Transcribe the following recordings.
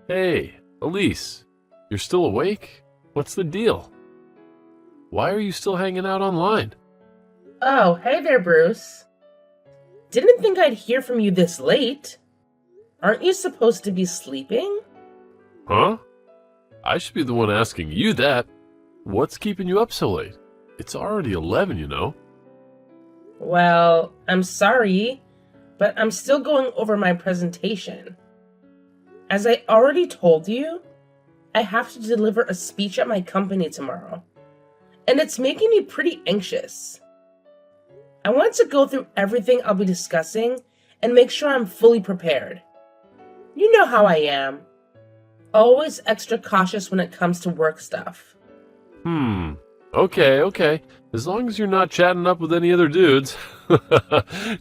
Hey, Elise, you're still awake? What's the deal? Why are you still hanging out online? Oh, hey there, Bruce. Didn't think I'd hear from you this late. Aren't you supposed to be sleeping? Huh? I should be the one asking you that. What's keeping you up so late? It's already 11, you know. Well, I'm sorry, but I'm still going over my presentation. As I already told you, I have to deliver a speech at my company tomorrow, and it's making me pretty anxious. I want to go through everything I'll be discussing and make sure I'm fully prepared. You know how I am. Always extra cautious when it comes to work stuff. Okay. As long as you're not chatting up with any other dudes.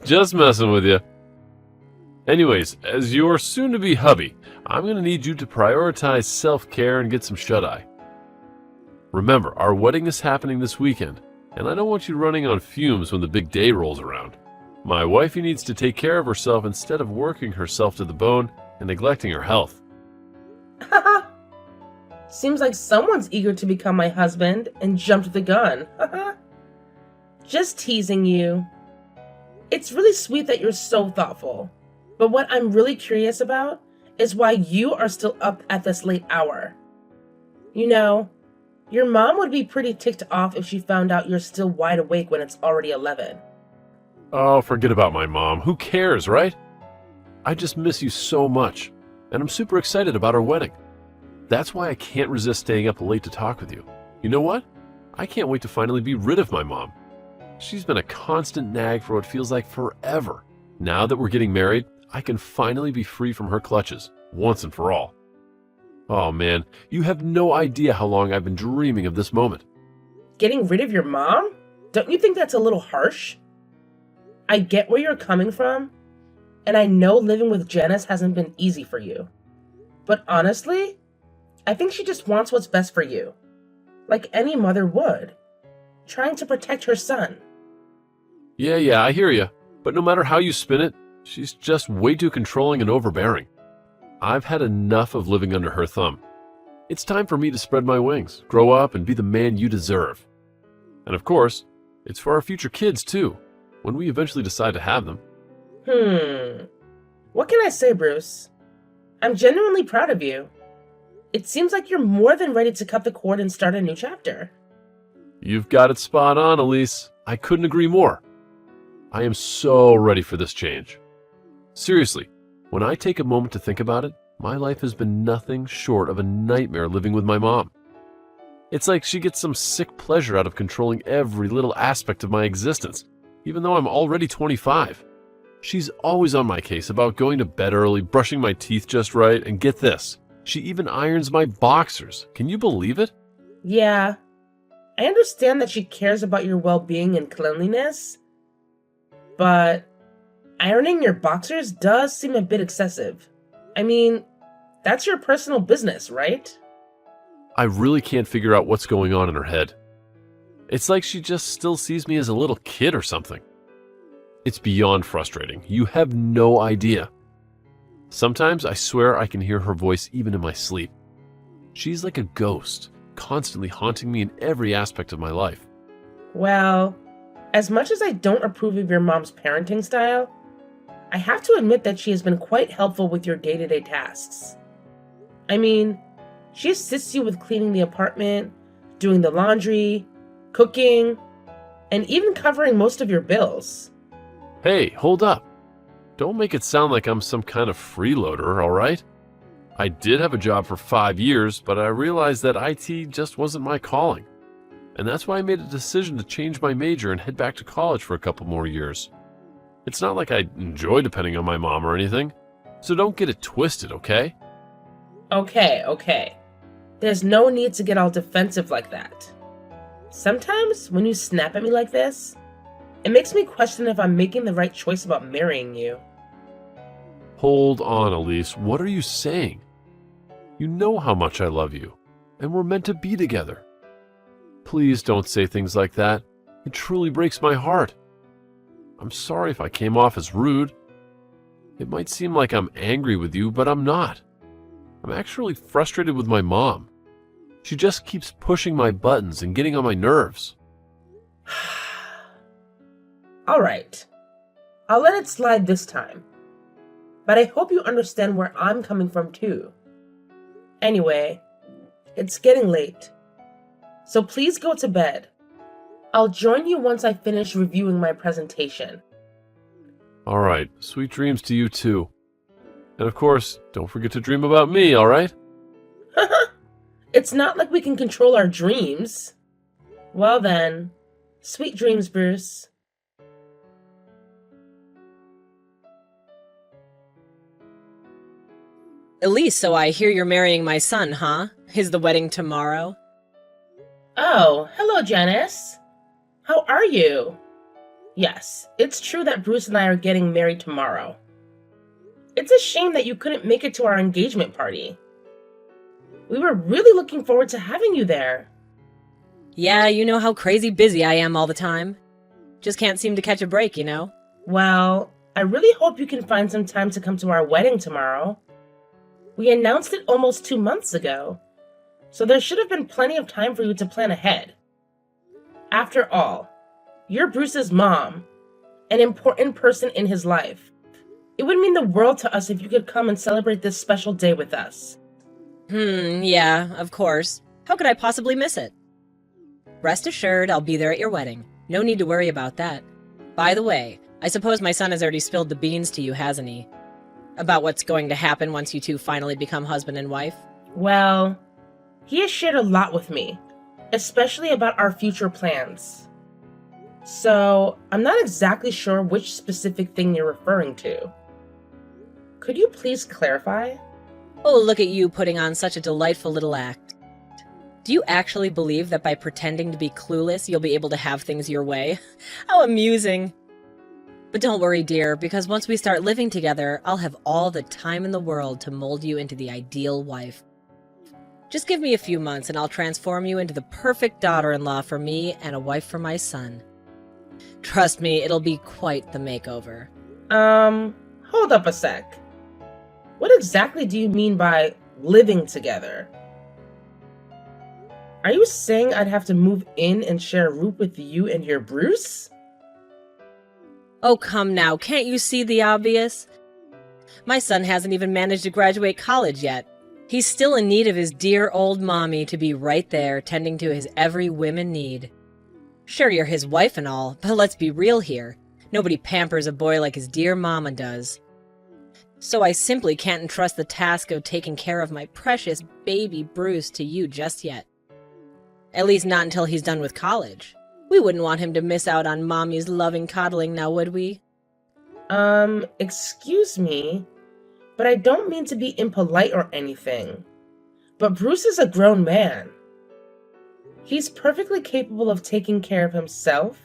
Just messing with you. Anyways, as your soon-to-be hubby, I'm going to need you to prioritize self-care and get some shut-eye. Remember, our wedding is happening this weekend, and I don't want you running on fumes when the big day rolls around. My wifey needs to take care of herself instead of working herself to the bone and neglecting her health. Haha. Seems like someone's eager to become my husband and jumped the gun. Haha. Just teasing you. It's really sweet that you're so thoughtful. But what I'm really curious about is why you are still up at this late hour. You know, your mom would be pretty ticked off if she found out you're still wide awake when it's already 11. Oh, forget about my mom. Who cares, right? I just miss you so much, and I'm super excited about our wedding. That's why I can't resist staying up late to talk with you. You know what? I can't wait to finally be rid of my mom. She's been a constant nag for what feels like forever. Now that we're getting married, I can finally be free from her clutches, once and for all. Oh man, you have no idea how long I've been dreaming of this moment. Getting rid of your mom? Don't you think that's a little harsh? I get where you're coming from, and I know living with Janice hasn't been easy for you. But honestly, I think she just wants what's best for you. Like any mother would. Trying to protect her son. Yeah, I hear you. But no matter how you spin it, she's just way too controlling and overbearing. I've had enough of living under her thumb. It's time for me to spread my wings, grow up, and be the man you deserve. And of course, it's for our future kids too, when we eventually decide to have them. What can I say, Bruce? I'm genuinely proud of you. It seems like you're more than ready to cut the cord and start a new chapter. You've got it spot on, Elise. I couldn't agree more. I am so ready for this change. Seriously, when I take a moment to think about it, my life has been nothing short of a nightmare living with my mom. It's like she gets some sick pleasure out of controlling every little aspect of my existence, even though I'm already 25. She's always on my case about going to bed early, brushing my teeth just right, and get this, she even irons my boxers. Can you believe it? Yeah, I understand that she cares about your well-being and cleanliness, but ironing your boxers does seem a bit excessive. I mean, that's your personal business, right? I really can't figure out what's going on in her head. It's like she just still sees me as a little kid or something. It's beyond frustrating. You have no idea. Sometimes I swear I can hear her voice even in my sleep. She's like a ghost, constantly haunting me in every aspect of my life. Well, as much as I don't approve of your mom's parenting style, I have to admit that she has been quite helpful with your day-to-day tasks. I mean, she assists you with cleaning the apartment, doing the laundry, cooking, and even covering most of your bills. Hey, hold up. Don't make it sound like I'm some kind of freeloader, all right? I did have a job for 5 years, but I realized that IT just wasn't my calling. And that's why I made a decision to change my major and head back to college for a couple more years. It's not like I enjoy depending on my mom or anything, so don't get it twisted, okay? Okay. There's no need to get all defensive like that. Sometimes, when you snap at me like this, it makes me question if I'm making the right choice about marrying you. Hold on, Elise. What are you saying? You know how much I love you, and we're meant to be together. Please don't say things like that. It truly breaks my heart. I'm sorry if I came off as rude. It might seem like I'm angry with you, but I'm not. I'm actually frustrated with my mom. She just keeps pushing my buttons and getting on my nerves. All right. I'll let it slide this time. But I hope you understand where I'm coming from too. Anyway, it's getting late. So please go to bed. I'll join you once I finish reviewing my presentation. All right, sweet dreams to you too. And of course, don't forget to dream about me, all right? It's not like we can control our dreams. Well then, sweet dreams, Bruce. Elise, so I hear you're marrying my son, huh? Is the wedding tomorrow? Oh, hello, Janice. How are you? Yes, it's true that Bruce and I are getting married tomorrow. It's a shame that you couldn't make it to our engagement party. We were really looking forward to having you there. Yeah, you know how crazy busy I am all the time. Just can't seem to catch a break, you know? Well, I really hope you can find some time to come to our wedding tomorrow. We announced it almost 2 months ago, so there should have been plenty of time for you to plan ahead. After all, you're Bruce's mom, an important person in his life. It would mean the world to us if you could come and celebrate this special day with us. Yeah, of course. How could I possibly miss it? Rest assured, I'll be there at your wedding. No need to worry about that. By the way, I suppose my son has already spilled the beans to you, hasn't he? About what's going to happen once you two finally become husband and wife? Well, he has shared a lot with me, especially about our future plans. So, I'm not exactly sure which specific thing you're referring to. Could you please clarify? Oh, look at you putting on such a delightful little act. Do you actually believe that by pretending to be clueless, you'll be able to have things your way? How amusing. But don't worry, dear, because once we start living together, I'll have all the time in the world to mold you into the ideal wife. Just give me a few months and I'll transform you into the perfect daughter-in-law for me and a wife for my son. Trust me, it'll be quite the makeover. Hold up a sec. What exactly do you mean by living together? Are you saying I'd have to move in and share a room with you and your Bruce? Oh, come now, can't you see the obvious? My son hasn't even managed to graduate college yet. He's still in need of his dear old mommy to be right there, tending to his every whim and need. Sure, you're his wife and all, but let's be real here. Nobody pampers a boy like his dear mama does. So I simply can't entrust the task of taking care of my precious baby Bruce to you just yet. At least not until he's done with college. We wouldn't want him to miss out on mommy's loving coddling now, would we? Excuse me, but I don't mean to be impolite or anything. But Bruce is a grown man. He's perfectly capable of taking care of himself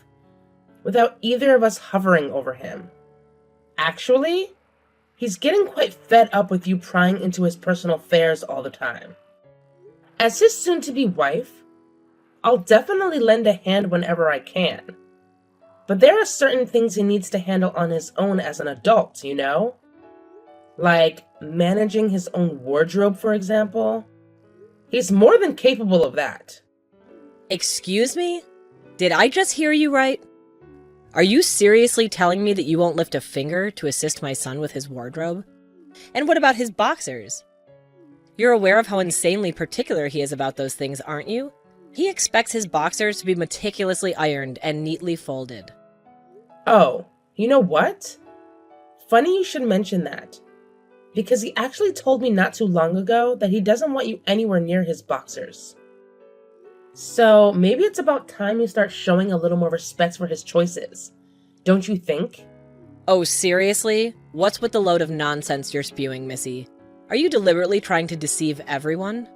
without either of us hovering over him. Actually, he's getting quite fed up with you prying into his personal affairs all the time. As his soon-to-be wife, I'll definitely lend a hand whenever I can. But there are certain things he needs to handle on his own as an adult, you know? Like managing his own wardrobe, for example. He's more than capable of that. Excuse me? Did I just hear you right? Are you seriously telling me that you won't lift a finger to assist my son with his wardrobe? And what about his boxers? You're aware of how insanely particular he is about those things, aren't you? He expects his boxers to be meticulously ironed and neatly folded. Oh, you know what? Funny you should mention that. Because he actually told me not too long ago that he doesn't want you anywhere near his boxers. So maybe it's about time you start showing a little more respect for his choices. Don't you think? Oh, seriously? What's with the load of nonsense you're spewing, Missy? Are you deliberately trying to deceive everyone?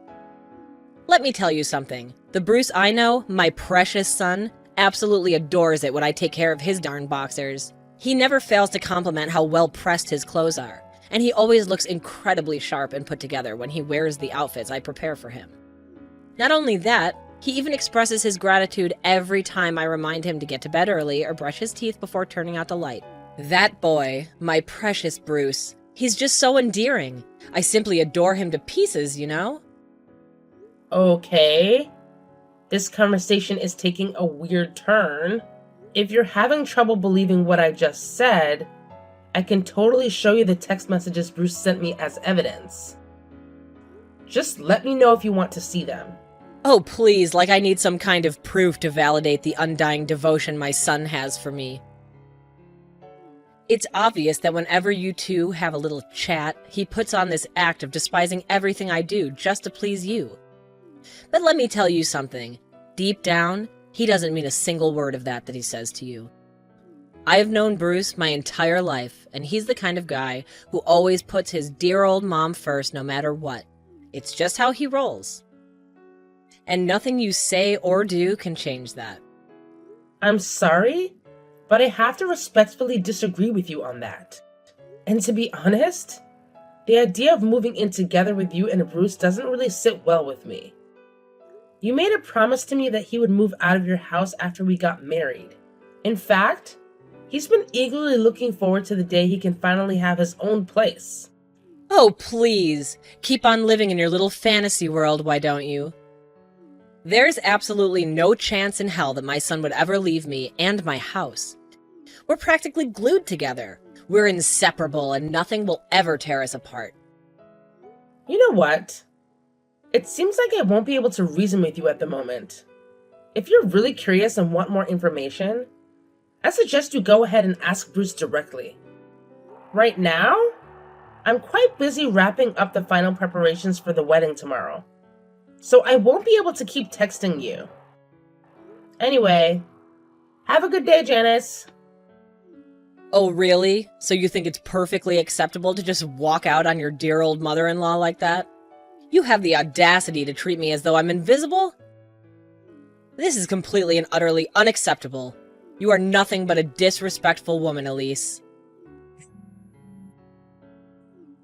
Let me tell you something. The Bruce I know, my precious son, absolutely adores it when I take care of his darn boxers. He never fails to compliment how well pressed his clothes are, and he always looks incredibly sharp and put together when he wears the outfits I prepare for him. Not only that, he even expresses his gratitude every time I remind him to get to bed early or brush his teeth before turning out the light. That boy, my precious Bruce, he's just so endearing. I simply adore him to pieces, you know? Okay. This conversation is taking a weird turn. If you're having trouble believing what I just said, I can totally show you the text messages Bruce sent me as evidence. Just let me know if you want to see them. Oh, please, like I need some kind of proof to validate the undying devotion my son has for me. It's obvious that whenever you two have a little chat, he puts on this act of despising everything I do just to please you. But let me tell you something. Deep down, he doesn't mean a single word of that he says to you. I have known Bruce my entire life, and he's the kind of guy who always puts his dear old mom first no matter what. It's just how he rolls. And nothing you say or do can change that. I'm sorry, but I have to respectfully disagree with you on that. And to be honest, the idea of moving in together with you and Bruce doesn't really sit well with me. You made a promise to me that he would move out of your house after we got married. In fact, he's been eagerly looking forward to the day he can finally have his own place. Oh, please, keep on living in your little fantasy world, why don't you? There's absolutely no chance in hell that my son would ever leave me and my house. We're practically glued together. We're inseparable, and nothing will ever tear us apart. You know what? It seems like I won't be able to reason with you at the moment. If you're really curious and want more information, I suggest you go ahead and ask Bruce directly. Right now, I'm quite busy wrapping up the final preparations for the wedding tomorrow, so I won't be able to keep texting you. Anyway, have a good day, Janice. Oh, really? So you think it's perfectly acceptable to just walk out on your dear old mother-in-law like that? You have the audacity to treat me as though I'm invisible? This is completely and utterly unacceptable. You are nothing but a disrespectful woman, Elise.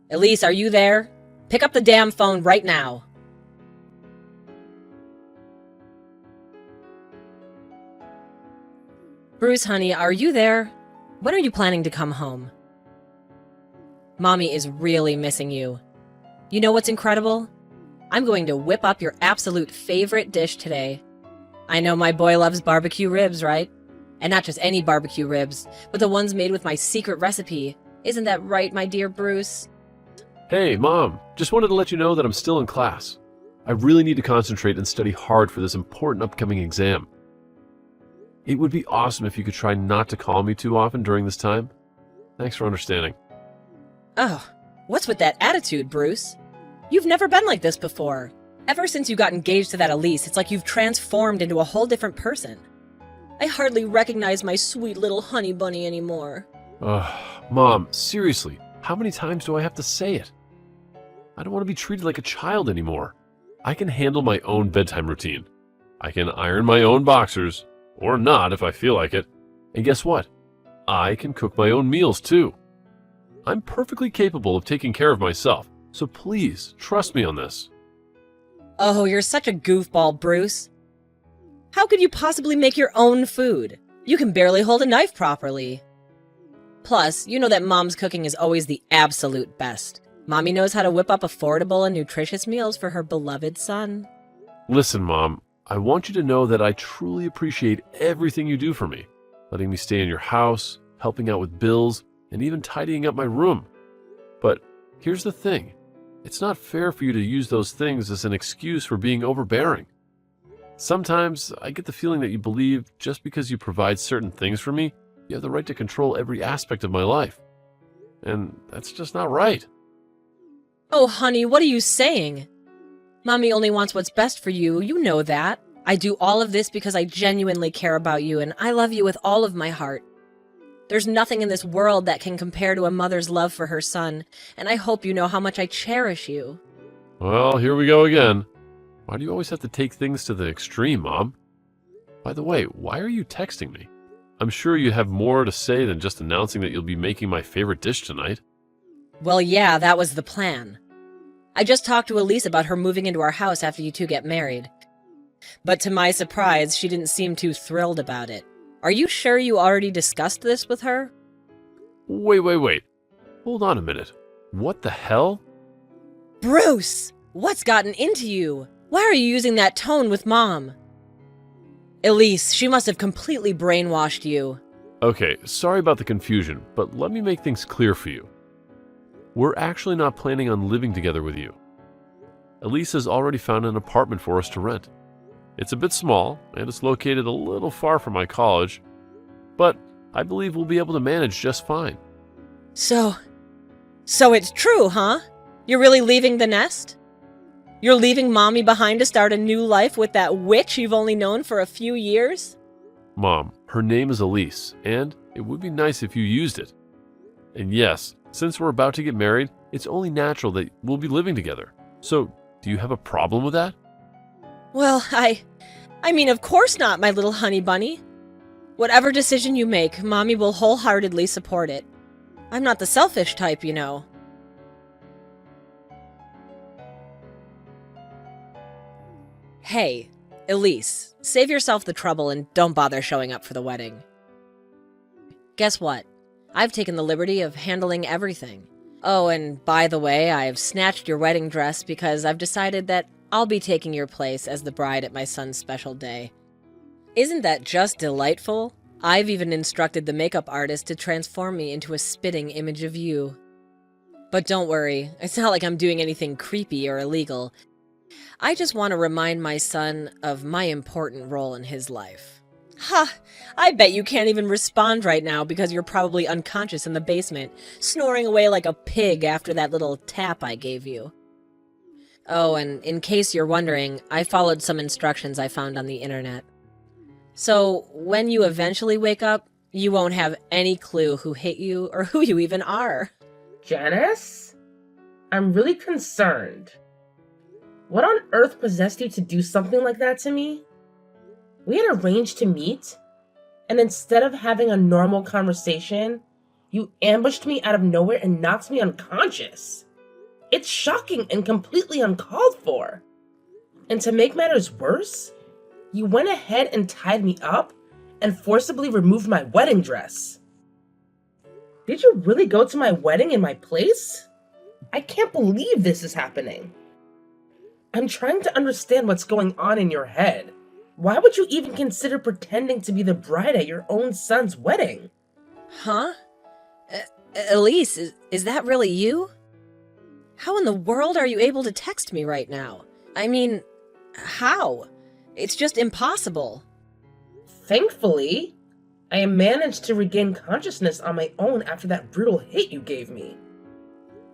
Elise, are you there? Pick up the damn phone right now. Bruce, honey, are you there? When are you planning to come home? Mommy is really missing you. You know what's incredible? I'm going to whip up your absolute favorite dish today. I know my boy loves barbecue ribs, right? And not just any barbecue ribs, but the ones made with my secret recipe. Isn't that right, my dear Bruce? Hey, Mom, just wanted to let you know that I'm still in class. I really need to concentrate and study hard for this important upcoming exam. It would be awesome if you could try not to call me too often during this time. Thanks for understanding. Oh, what's with that attitude, Bruce? You've never been like this before. Ever since you got engaged to that Elise, it's like you've transformed into a whole different person. I hardly recognize my sweet little honey bunny anymore. Mom, seriously, how many times do I have to say it? I don't want to be treated like a child anymore. I can handle my own bedtime routine. I can iron my own boxers, or not if I feel like it. And guess what? I can cook my own meals too. I'm perfectly capable of taking care of myself, so please trust me on this. Oh, you're such a goofball, Bruce. How could you possibly make your own food? You can barely hold a knife properly. Plus, you know that Mom's cooking is always the absolute best. Mommy knows how to whip up affordable and nutritious meals for her beloved son. Listen, Mom, I want you to know that I truly appreciate everything you do for me, letting me stay in your house, helping out with bills, and even tidying up my room. But here's the thing. It's not fair for you to use those things as an excuse for being overbearing. Sometimes I get the feeling that you believe just because you provide certain things for me, you have the right to control every aspect of my life. And that's just not right. Oh, honey, what are you saying? Mommy only wants what's best for you, you know that. I do all of this because I genuinely care about you and I love you with all of my heart. There's nothing in this world that can compare to a mother's love for her son, and I hope you know how much I cherish you. Well, here we go again. Why do you always have to take things to the extreme, Mom? By the way, why are you texting me? I'm sure you have more to say than just announcing that you'll be making my favorite dish tonight. Well, yeah, that was the plan. I just talked to Elise about her moving into our house after you two get married. But to my surprise, she didn't seem too thrilled about it. Are you sure you already discussed this with her? Wait. Hold on a minute. What the hell? Bruce! What's gotten into you? Why are you using that tone with Mom? Elise, she must have completely brainwashed you. Okay, sorry about the confusion, but let me make things clear for you. We're actually not planning on living together with you. Elise has already found an apartment for us to rent. It's a bit small, and it's located a little far from my college, but I believe we'll be able to manage just fine. So it's true, huh? You're really leaving the nest? You're leaving Mommy behind to start a new life with that witch you've only known for a few years? Mom, her name is Elise, and it would be nice if you used it. And yes, since we're about to get married, it's only natural that we'll be living together. So, do you have a problem with that? Well, I mean, of course not, my little honey bunny. Whatever decision you make, Mommy will wholeheartedly support it. I'm not the selfish type, you know. Hey, Elise, save yourself the trouble and don't bother showing up for the wedding. Guess what? I've taken the liberty of handling everything. Oh, and by the way, I've snatched your wedding dress because I've decided that I'll be taking your place as the bride at my son's special day. Isn't that just delightful? I've even instructed the makeup artist to transform me into a spitting image of you. But don't worry, it's not like I'm doing anything creepy or illegal. I just want to remind my son of my important role in his life. Ha! I bet you can't even respond right now because you're probably unconscious in the basement, snoring away like a pig after that little tap I gave you. Oh, and in case you're wondering, I followed some instructions I found on the internet. So, when you eventually wake up, you won't have any clue who hit you or who you even are. Janice? I'm really concerned. What on earth possessed you to do something like that to me? We had arranged to meet, and instead of having a normal conversation, you ambushed me out of nowhere and knocked me unconscious. It's shocking and completely uncalled for. And to make matters worse, you went ahead and tied me up and forcibly removed my wedding dress. Did you really go to my wedding in my place? I can't believe this is happening. I'm trying to understand what's going on in your head. Why would you even consider pretending to be the bride at your own son's wedding? Huh? Elise, is that really you? How in the world are you able to text me right now? I mean, how? It's just impossible. Thankfully, I managed to regain consciousness on my own after that brutal hit you gave me.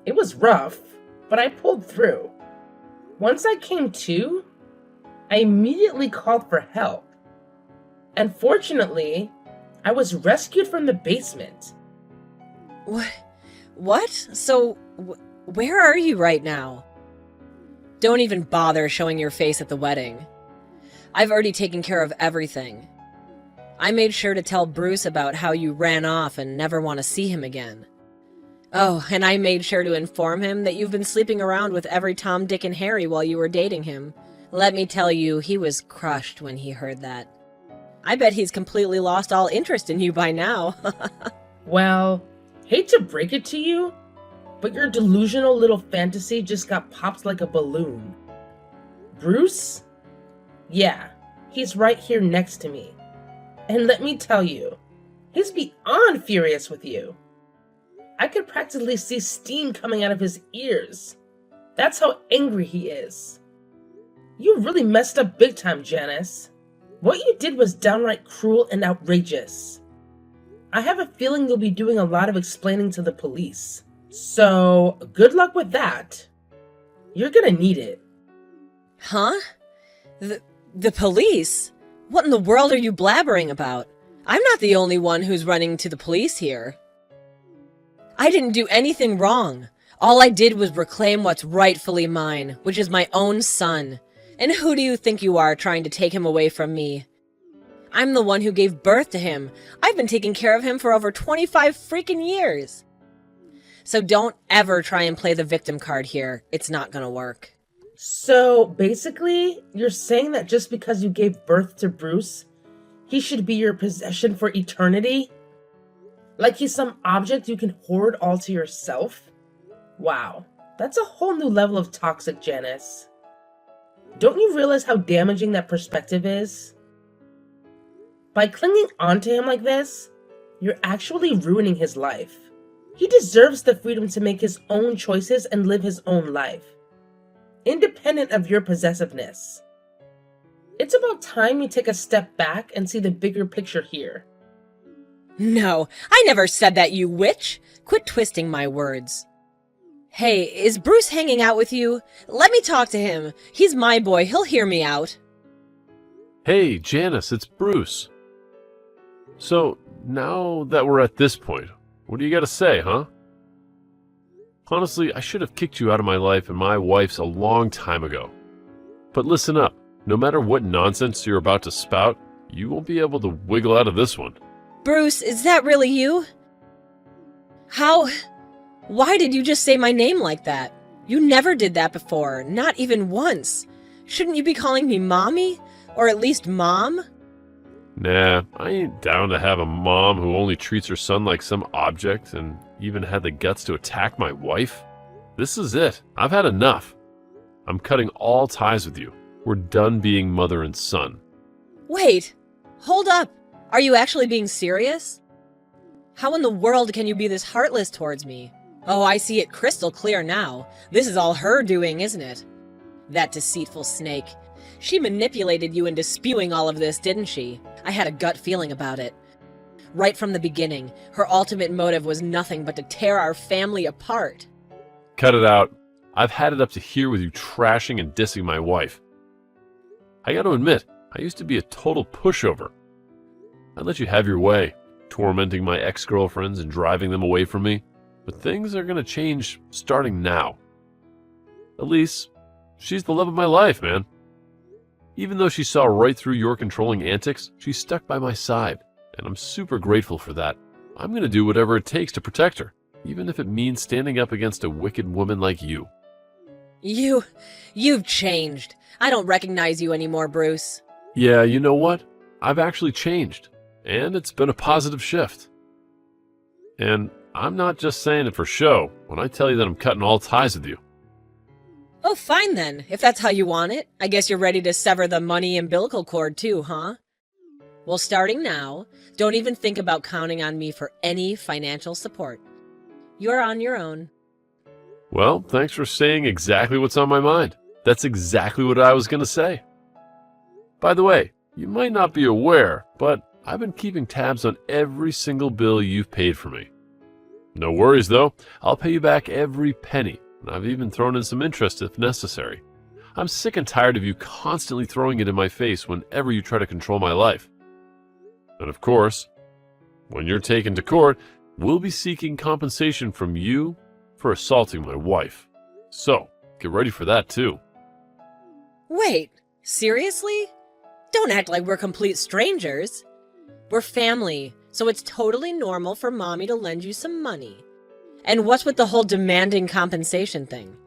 It was rough, but I pulled through. Once I came to, I immediately called for help. And fortunately, I was rescued from the basement. What? So, where are you right now? Don't even bother showing your face at the wedding. I've already taken care of everything. I made sure to tell Bruce about how you ran off and never want to see him again. Oh, and I made sure to inform him that you've been sleeping around with every Tom, Dick, and Harry while you were dating him. Let me tell you, he was crushed when he heard that. I bet he's completely lost all interest in you by now. Well, hate to break it to you, but your delusional little fantasy just got popped like a balloon. Bruce? Yeah, he's right here next to me. And let me tell you, he's beyond furious with you. I could practically see steam coming out of his ears. That's how angry he is. You really messed up big time, Janice. What you did was downright cruel and outrageous. I have a feeling you'll be doing a lot of explaining to the police. So, good luck with that. You're gonna need it. Huh? The police? What in the world are you blabbering about? I'm not the only one who's running to the police here. I didn't do anything wrong. All I did was reclaim what's rightfully mine, which is my own son. And who do you think you are trying to take him away from me? I'm the one who gave birth to him. I've been taking care of him for over 25 freaking years. So don't ever try and play the victim card here. It's not gonna work. So, basically, you're saying that just because you gave birth to Bruce, he should be your possession for eternity? Like he's some object you can hoard all to yourself? Wow, That's a whole new level of toxic, Janice. Don't you realize how damaging that perspective is? By clinging onto him like this, you're actually ruining his life. He deserves the freedom to make his own choices and live his own life, independent of your possessiveness. It's about time you take a step back and see the bigger picture here. No, I never said that, you witch! Quit twisting my words. Hey, is Bruce hanging out with you? Let me talk to him. He's my boy, he'll hear me out. Hey, Janice, it's Bruce. So, now that we're at this point, what do you got to say, huh? Honestly, I should have kicked you out of my life and my wife's a long time ago. But listen up, no matter what nonsense you're about to spout, you won't be able to wiggle out of this one. Bruce, is that really you? Why did you just say my name like that? You never did that before, not even once. Shouldn't you be calling me Mommy? Or at least Mom? Nah, I ain't down to have a mom who only treats her son like some object and even had the guts to attack my wife. This is it. I've had enough. I'm cutting all ties with you. We're done being mother and son. Wait, hold up. Are you actually being serious? How in the world can you be this heartless towards me? Oh, I see it crystal clear now. This is all her doing, isn't it? That deceitful snake. She manipulated you into spewing all of this, didn't she? I had a gut feeling about it. Right from the beginning, her ultimate motive was nothing but to tear our family apart. Cut it out. I've had it up to here with you trashing and dissing my wife. I gotta admit, I used to be a total pushover. I'd let you have your way, tormenting my ex-girlfriends and driving them away from me. But things are gonna change starting now. Elise, she's the love of my life, man. Even though she saw right through your controlling antics, she stuck by my side, and I'm super grateful for that. I'm going to do whatever it takes to protect her, even if it means standing up against a wicked woman like you. You've changed. I don't recognize you anymore, Bruce. Yeah, you know what? I've actually changed, and it's been a positive shift. And I'm not just saying it for show when I tell you that I'm cutting all ties with you. Oh, fine then, if that's how you want it. I guess you're ready to sever the money umbilical cord too, huh? Well, starting now, don't even think about counting on me for any financial support. You're on your own. Well, thanks for saying exactly what's on my mind. That's exactly what I was going to say. By the way, you might not be aware, but I've been keeping tabs on every single bill you've paid for me. No worries though, I'll pay you back every penny. And I've even thrown in some interest if necessary. I'm sick and tired of you constantly throwing it in my face whenever you try to control my life. And of course, when you're taken to court, we'll be seeking compensation from you for assaulting my wife. So, get ready for that too. Wait, seriously? Don't act like we're complete strangers. We're family, so it's totally normal for Mommy to lend you some money. And what's with the whole demanding compensation thing?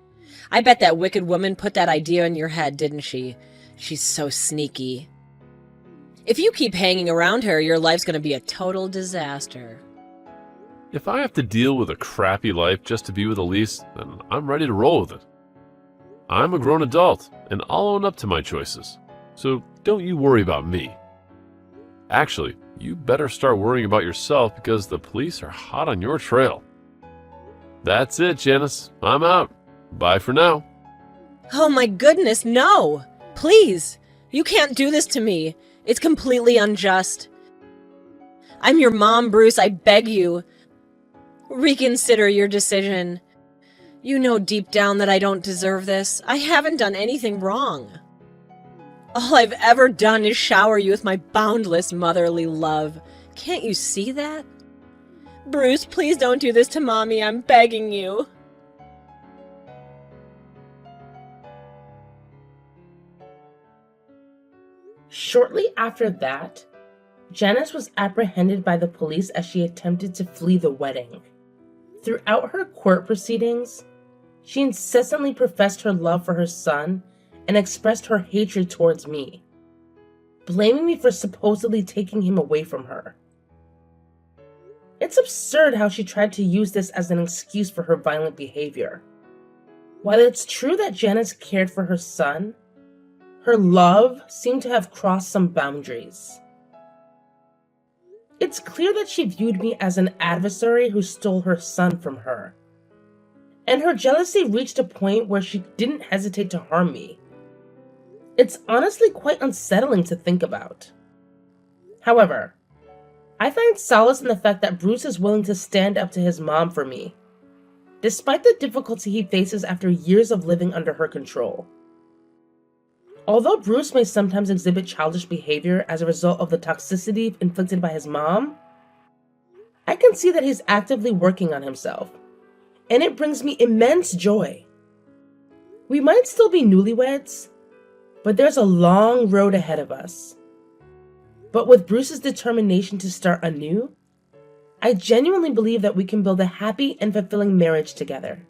I bet that wicked woman put that idea in your head, didn't she? She's so sneaky. If you keep hanging around her, your life's gonna be a total disaster. If I have to deal with a crappy life just to be with Elise, then I'm ready to roll with it. I'm a grown adult, and I'll own up to my choices. So don't you worry about me. Actually, you better start worrying about yourself because the police are hot on your trail. That's it, Janice. I'm out. Bye for now. Oh my goodness, no! Please! You can't do this to me. It's completely unjust. I'm your mom, Bruce. I beg you. Reconsider your decision. You know deep down that I don't deserve this. I haven't done anything wrong. All I've ever done is shower you with my boundless motherly love. Can't you see that? Bruce, please don't do this to Mommy. I'm begging you. Shortly after that, Janice was apprehended by the police as she attempted to flee the wedding. Throughout her court proceedings, she incessantly professed her love for her son and expressed her hatred towards me, blaming me for supposedly taking him away from her. It's absurd how she tried to use this as an excuse for her violent behavior. While it's true that Janice cared for her son, her love seemed to have crossed some boundaries. It's clear that she viewed me as an adversary who stole her son from her, and her jealousy reached a point where she didn't hesitate to harm me. It's honestly quite unsettling to think about. However, I find solace in the fact that Bruce is willing to stand up to his mom for me, despite the difficulty he faces after years of living under her control. Although Bruce may sometimes exhibit childish behavior as a result of the toxicity inflicted by his mom, I can see that he's actively working on himself, and it brings me immense joy. We might still be newlyweds, but there's a long road ahead of us. But with Bruce's determination to start anew, I genuinely believe that we can build a happy and fulfilling marriage together.